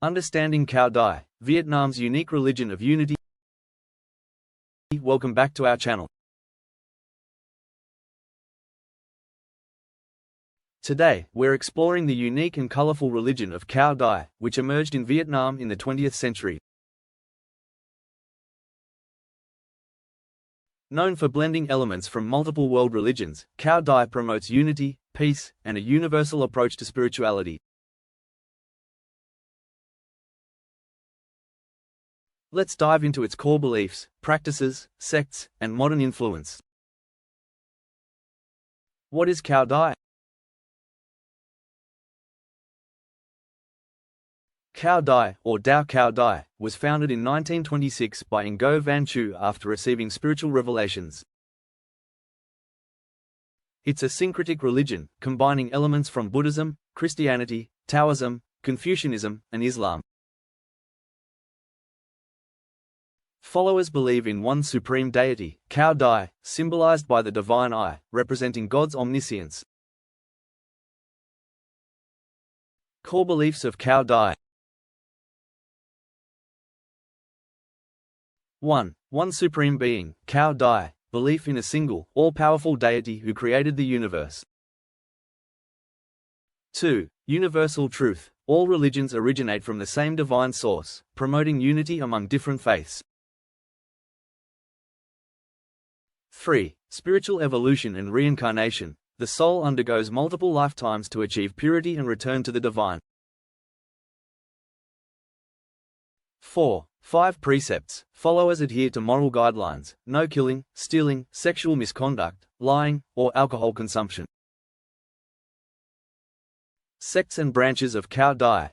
Understanding Cao Dai, Vietnam's unique religion of unity. Welcome back to our channel. Today, we're exploring the unique and colorful religion of Cao Dai, which emerged in Vietnam in the 20th century. Known for blending elements from multiple world religions, Cao Dai promotes unity, peace, and a universal approach to spirituality. Let's dive into its core beliefs, practices, sects, and modern influence. What is Cao Dai? Cao Dai, or Dao Cao Dai, was founded in 1926 by Ngô Văn Chiêu after receiving spiritual revelations. It's a syncretic religion, combining elements from Buddhism, Christianity, Taoism, Confucianism, and Islam. Followers believe in one supreme deity, Cao Dai, symbolized by the divine eye, representing God's omniscience. Core beliefs of Cao Dai. 1. One supreme being, Cao Dai, belief in a single, all-powerful deity who created the universe. 2. Universal truth, all religions originate from the same divine source, promoting unity among different faiths. 3. Spiritual evolution and reincarnation, the soul undergoes multiple lifetimes to achieve purity and return to the divine. 4. 5 precepts, followers adhere to moral guidelines, no killing, stealing, sexual misconduct, lying, or alcohol consumption. Sects and branches of Cao Dai.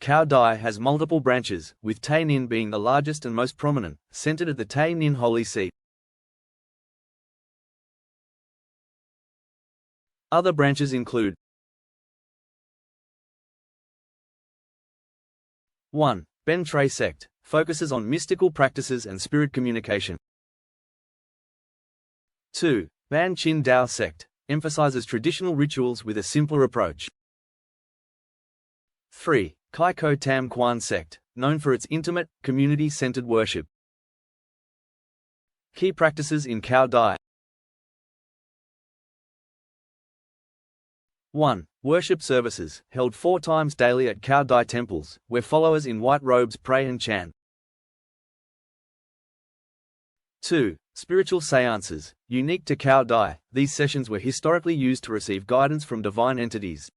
Cao Dai has multiple branches, with Tây Ninh being the largest and most prominent, centered at the Tây Ninh Holy See. Other branches include 1. Ben Tre sect, focuses on mystical practices and spirit communication. 2. Ban Chin Dao sect, emphasizes traditional rituals with a simpler approach. 3. Khai Ko Tam Quan sect, known for its intimate, community-centered worship. Key practices in Cao Dai. 1. Worship services, held 4 times daily at Cao Dai temples, where followers in white robes pray and chant. 2. Spiritual seances, unique to Cao Dai, these sessions were historically used to receive guidance from divine entities.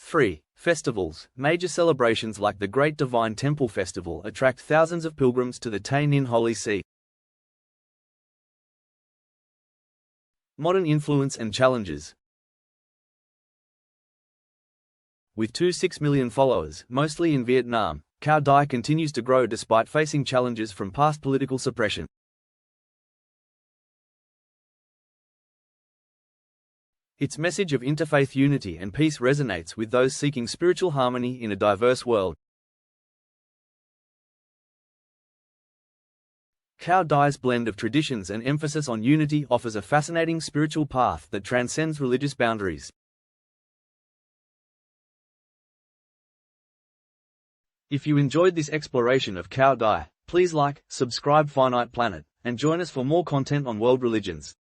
3. Festivals, major celebrations like the Great Divine Temple Festival attract thousands of pilgrims to the Tây Ninh Holy See. Modern influence and challenges. With 2.6 million followers, mostly in Vietnam, Cao Dai continues to grow despite facing challenges from past political suppression. Its message of interfaith unity and peace resonates with those seeking spiritual harmony in a diverse world. Cao Dai's blend of traditions and emphasis on unity offers a fascinating spiritual path that transcends religious boundaries. If you enjoyed this exploration of Cao Dai, please like, subscribe Finite Planet, and join us for more content on world religions.